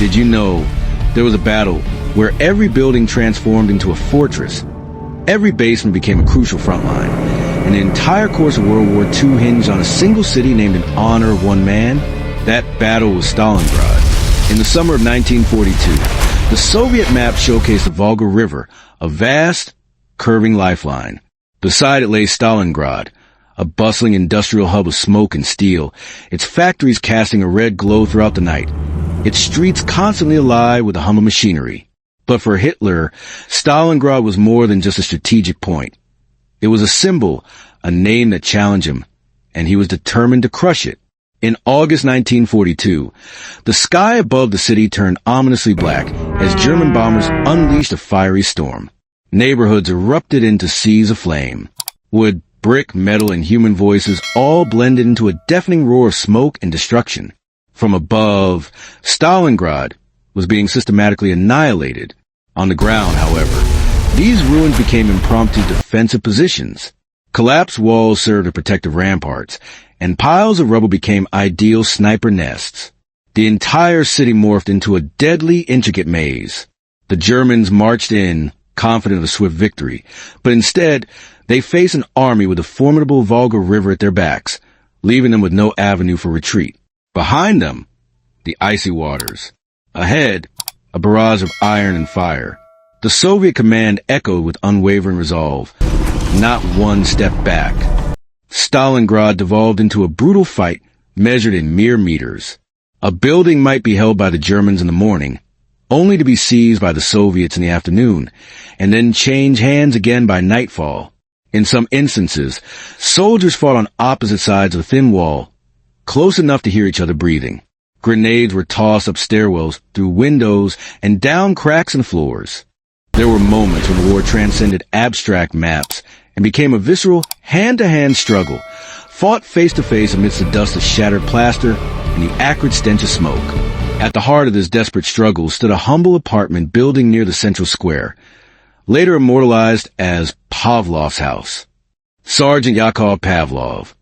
Did you know there was a battle where every building transformed into a fortress? Every basement became a crucial front line, and the entire course of World War II hinged on a single city named in honor of one man. That battle was Stalingrad. In the summer of 1942, the Soviet map showcased the Volga River, a vast, curving lifeline. Beside it lay Stalingrad, a bustling industrial hub of smoke and steel, its factories casting a red glow throughout the night, its streets constantly alive with the hum of machinery. But for Hitler, Stalingrad was more than just a strategic point. It was a symbol, a name that challenged him, and he was determined to crush it. In August 1942, the sky above the city turned ominously black as German bombers unleashed a fiery storm. Neighborhoods erupted into seas of flame. Wood, brick, metal, and human voices all blended into a deafening roar of smoke and destruction. From above, Stalingrad was being systematically annihilated. On the ground, however, these ruins became impromptu defensive positions. Collapsed walls served as protective ramparts, and piles of rubble became ideal sniper nests. The entire city morphed into a deadly, intricate maze. The Germans marched in, confident of a swift victory, but instead, they faced an army with the formidable Volga River at their backs, leaving them with no avenue for retreat. Behind them, the icy waters. Ahead, a barrage of iron and fire. The Soviet command echoed with unwavering resolve. Not one step back. Stalingrad devolved into a brutal fight measured in mere meters. A building might be held by the Germans in the morning, only to be seized by the Soviets in the afternoon, and then change hands again by nightfall. In some instances, soldiers fought on opposite sides of the thin wall, close enough to hear each other breathing. Grenades were tossed up stairwells, through windows, and down cracks in floors. There were moments when the war transcended abstract maps and became a visceral, hand-to-hand struggle, fought face-to-face amidst the dust of shattered plaster and the acrid stench of smoke. At the heart of this desperate struggle stood a humble apartment building near the central square, later immortalized as Pavlov's house. Sergeant Yakov Pavlov,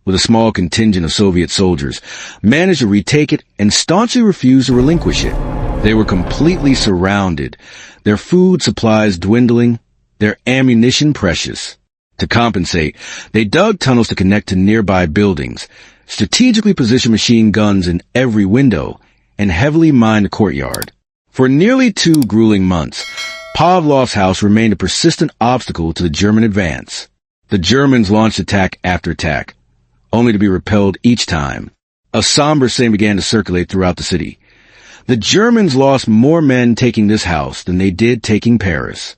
with a small contingent of Soviet soldiers, managed to retake it and staunchly refused to relinquish it. They were completely surrounded, their food supplies dwindling, their ammunition precious. To compensate, they dug tunnels to connect to nearby buildings, strategically positioned machine guns in every window, and heavily mined the courtyard. For nearly 2 grueling months, Pavlov's house remained a persistent obstacle to the German advance. The Germans launched attack after attack, only to be repelled each time. A somber saying began to circulate throughout the city. The Germans lost more men taking this house than they did taking Paris.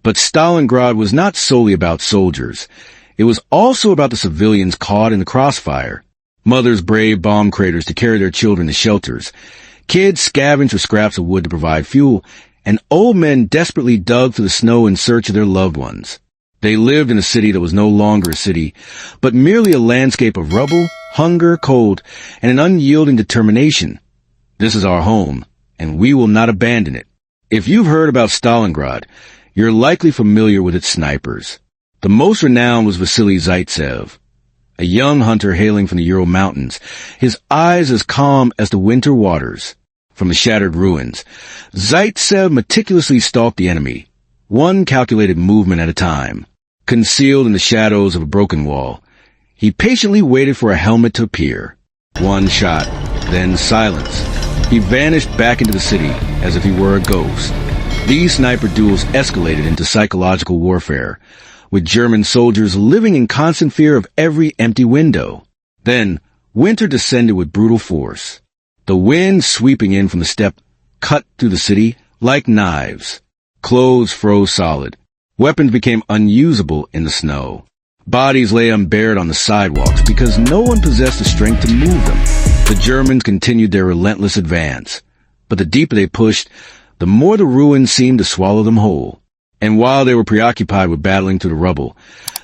But Stalingrad was not solely about soldiers. It was also about the civilians caught in the crossfire. Mothers braved bomb craters to carry their children to shelters. Kids scavenged for scraps of wood to provide fuel, and old men desperately dug through the snow in search of their loved ones. They lived in a city that was no longer a city, but merely a landscape of rubble, hunger, cold, and an unyielding determination. This is our home, and we will not abandon it. If you've heard about Stalingrad, you're likely familiar with its snipers. The most renowned was Vasily Zaitsev, a young hunter hailing from the Ural Mountains, his eyes as calm as the winter waters. From the shattered ruins, Zaitsev meticulously stalked the enemy, one calculated movement at a time. Concealed in the shadows of a broken wall, he patiently waited for a helmet to appear. One shot, then silence. He vanished back into the city as if he were a ghost. These sniper duels escalated into psychological warfare, with German soldiers living in constant fear of every empty window. Then, winter descended with brutal force. The wind sweeping in from the steppe cut through the city like knives. Clothes froze solid. Weapons became unusable in the snow. Bodies lay unburied on the sidewalks because no one possessed the strength to move them. The Germans continued their relentless advance, but the deeper they pushed, the more the ruins seemed to swallow them whole. And while they were preoccupied with battling through the rubble,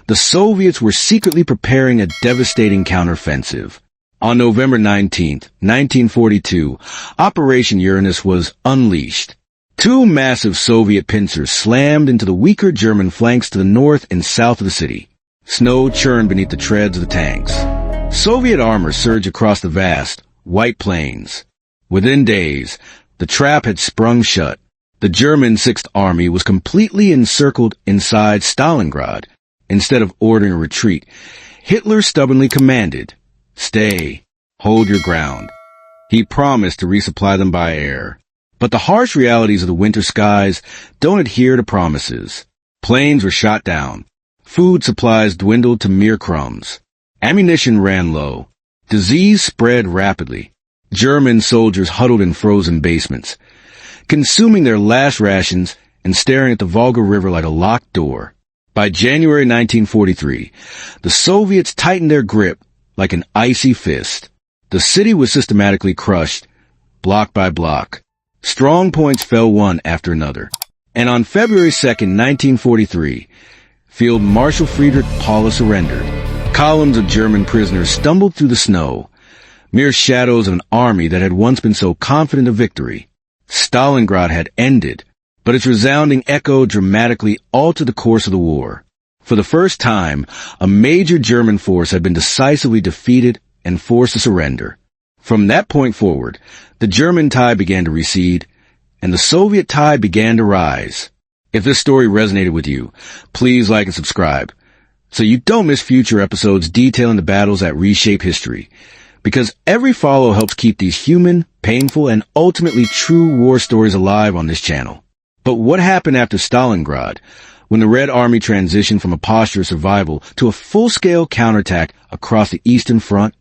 the Soviets were secretly preparing a devastating counteroffensive. On November 19, 1942, Operation Uranus was unleashed. 2 massive Soviet pincers slammed into the weaker German flanks to the north and south of the city. Snow churned beneath the treads of the tanks. Soviet armor surged across the vast, white plains. Within days, The trap had sprung shut. The German Sixth Army was completely encircled inside Stalingrad. Instead of ordering a retreat, Hitler stubbornly commanded, "Stay, hold your ground." He promised to resupply them by air. But the harsh realities of the winter skies don't adhere to promises. Planes were shot down. Food supplies dwindled to mere crumbs. Ammunition ran low. Disease spread rapidly. German soldiers huddled in frozen basements, consuming their last rations and staring at the Volga River like a locked door. By January 1943, the Soviets tightened their grip like an icy fist. The city was systematically crushed, block by block. Strong points fell one after another. And on February 2nd, 1943, Field Marshal Friedrich Paula surrendered. Columns of German prisoners stumbled through the snow, mere shadows of an army that had once been so confident of victory. Stalingrad had ended, but its resounding echo dramatically altered the course of the war. For the first time, a major German force had been decisively defeated and forced to surrender. From that point forward, the German tide began to recede, and the Soviet tide began to rise. If this story resonated with you, please like and subscribe, so you don't miss future episodes detailing the battles that reshape history, because every follow helps keep these human, painful, and ultimately true war stories alive on this channel. But what happened after Stalingrad, when the Red Army transitioned from a posture of survival to a full-scale counterattack across the Eastern Front?